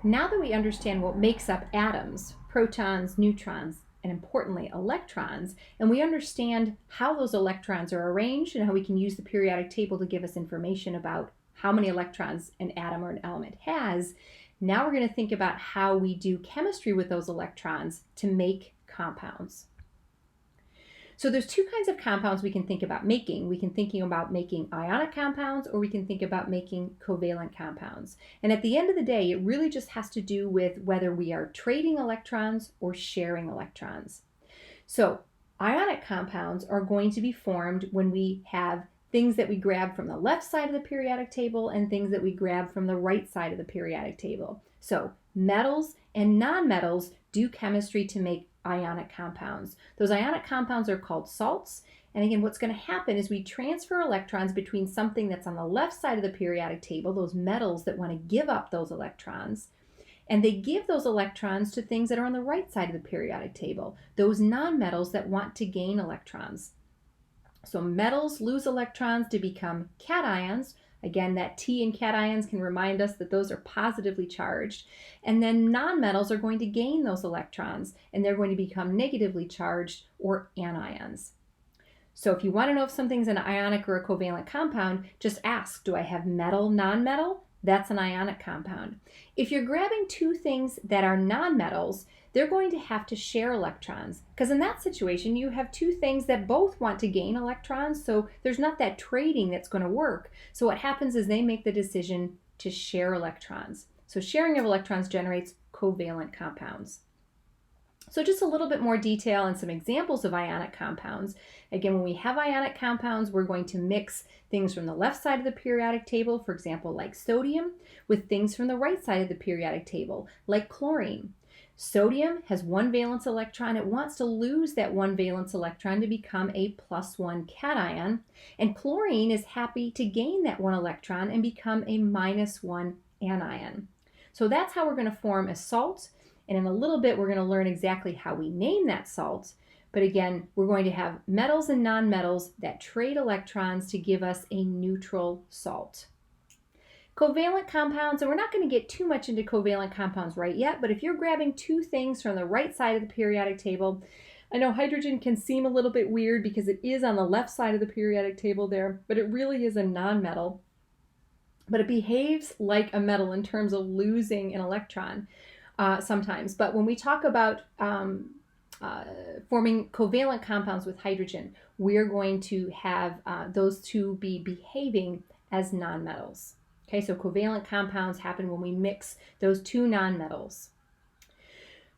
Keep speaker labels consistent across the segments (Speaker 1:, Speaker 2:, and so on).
Speaker 1: Now that we understand what makes up atoms, protons, neutrons, and importantly, electrons, and we understand how those electrons are arranged and how we can use the periodic table to give us information about how many electrons an atom or an element has, now we're going to think about how we do chemistry with those electrons to make compounds. So there's two kinds of compounds we can think about making. We can think about making ionic compounds, or we can think about making covalent compounds. And at the end of the day, it really just has to do with whether we are trading electrons or sharing electrons. So ionic compounds are going to be formed when we have things that we grab from the left side of the periodic table and things that we grab from the right side of the periodic table. So metals and nonmetals do chemistry to make ionic compounds. Those ionic compounds are called salts. And again, what's going to happen is we transfer electrons between something that's on the left side of the periodic table, those metals that want to give up those electrons, and they give those electrons to things that are on the right side of the periodic table, those nonmetals that want to gain electrons. So metals lose electrons to become cations. Again, that T in cations can remind us that those are positively charged. And then nonmetals are going to gain those electrons, and they're going to become negatively charged, or anions. So if you want to know if something's an ionic or a covalent compound, just ask, do I have metal, nonmetal? That's an ionic compound. If you're grabbing two things that are nonmetals, they're going to have to share electrons, because in that situation you have two things that both want to gain electrons, so there's not that trading that's going to work. So what happens is they make the decision to share electrons. So sharing of electrons generates covalent compounds. So just a little bit more detail and some examples of ionic compounds. Again, when we have ionic compounds, we're going to mix things from the left side of the periodic table, for example, like sodium, with things from the right side of the periodic table, like chlorine. Sodium has one valence electron. It wants to lose that one valence electron to become a +1 cation. And chlorine is happy to gain that one electron and become a -1 anion. So that's how we're going to form a salt. And in a little bit, we're going to learn exactly how we name that salt. But again, we're going to have metals and nonmetals that trade electrons to give us a neutral salt. Covalent compounds, and we're not going to get too much into covalent compounds right yet, but if you're grabbing two things from the right side of the periodic table, I know hydrogen can seem a little bit weird because it is on the left side of the periodic table there, but it really is a nonmetal. But it behaves like a metal in terms of losing an electron sometimes. But when we talk about forming covalent compounds with hydrogen, we're going to have those two be behaving as nonmetals. Okay, so covalent compounds happen when we mix those two nonmetals.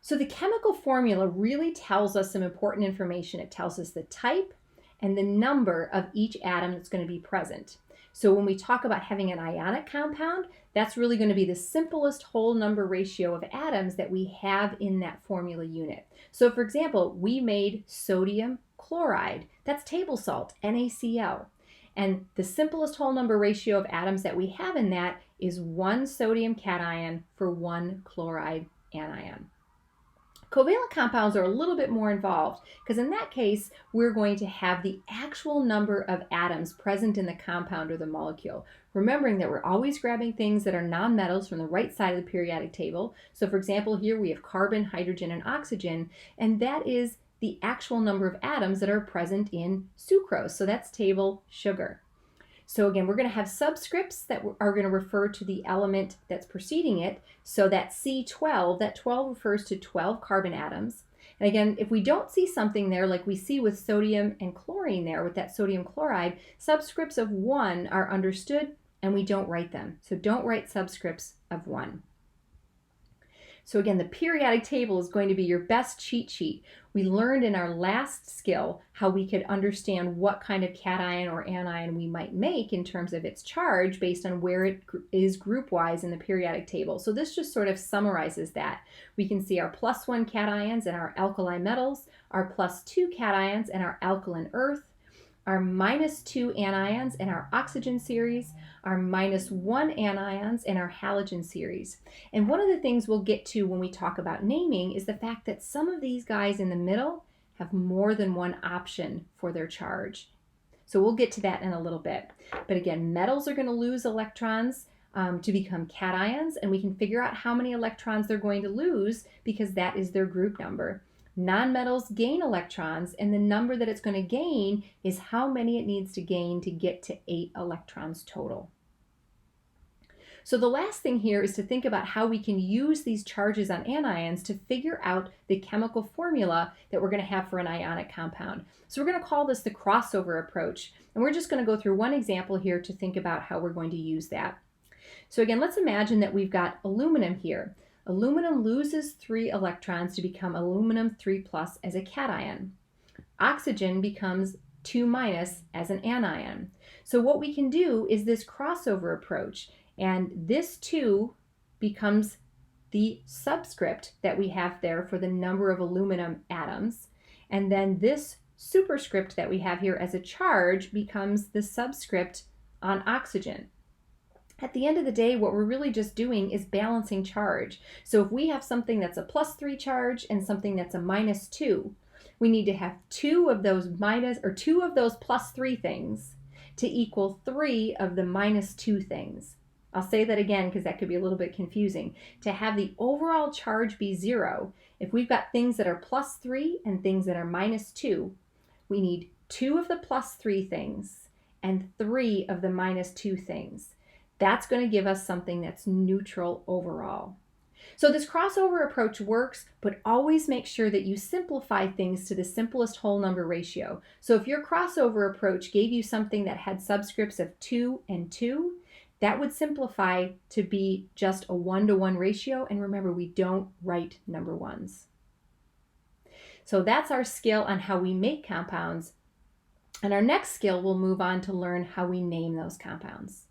Speaker 1: So the chemical formula really tells us some important information. It tells us the type and the number of each atom that's going to be present. So when we talk about having an ionic compound, that's really going to be the simplest whole number ratio of atoms that we have in that formula unit. So for example, we made sodium chloride. That's table salt, NaCl. And the simplest whole number ratio of atoms that we have in that is 1 sodium cation for 1 chloride anion. Covalent compounds are a little bit more involved because in that case, we're going to have the actual number of atoms present in the compound or the molecule. Remembering that we're always grabbing things that are nonmetals from the right side of the periodic table. So for example, here we have carbon, hydrogen, and oxygen, and that is the actual number of atoms that are present in sucrose. So that's table sugar. So again, we're going to have subscripts that are going to refer to the element that's preceding it. So that C12, that 12 refers to 12 carbon atoms. And again, if we don't see something there like we see with sodium and chlorine there with that sodium chloride, subscripts of 1 are understood and we don't write them. So don't write subscripts of 1. So again, the periodic table is going to be your best cheat sheet. We learned in our last skill how we could understand what kind of cation or anion we might make in terms of its charge based on where it is group-wise in the periodic table. So this just sort of summarizes that. We can see our +1 cations and our alkali metals, our +2 cations and our alkaline earth, our -2 anions in our oxygen series, our -1 anions in our halogen series. And one of the things we'll get to when we talk about naming is the fact that some of these guys in the middle have more than one option for their charge. So we'll get to that in a little bit. But again, metals are going to lose electrons to become cations, and we can figure out how many electrons they're going to lose because that is their group number. Nonmetals gain electrons, and the number that it's going to gain is how many it needs to gain to get to 8 electrons total. So the last thing here is to think about how we can use these charges on anions to figure out the chemical formula that we're going to have for an ionic compound. So we're going to call this the crossover approach, and we're just going to go through one example here to think about how we're going to use that. So again, let's imagine that we've got aluminum here. Aluminum loses 3 electrons to become aluminum 3+ as a cation. Oxygen becomes 2- as an anion. So what we can do is this crossover approach, and this 2 becomes the subscript that we have there for the number of aluminum atoms, and then this superscript that we have here as a charge becomes the subscript on oxygen. At the end of the day, what we're really just doing is balancing charge. So if we have something that's a +3 charge and something that's a -2, we need to have 2 of those +3 things to equal 3 of the -2 things. I'll say that again because that could be a little bit confusing. To have the overall charge be 0, if we've got things that are +3 and things that are -2, we need 2 of the +3 things and 3 of the -2 things. That's going to give us something that's neutral overall. So this crossover approach works, but always make sure that you simplify things to the simplest whole number ratio. So if your crossover approach gave you something that had subscripts of 2 and 2, that would simplify to be just a 1-to-1 ratio. And remember, we don't write number ones. So that's our skill on how we make compounds. And our next skill, we'll move on to learn how we name those compounds.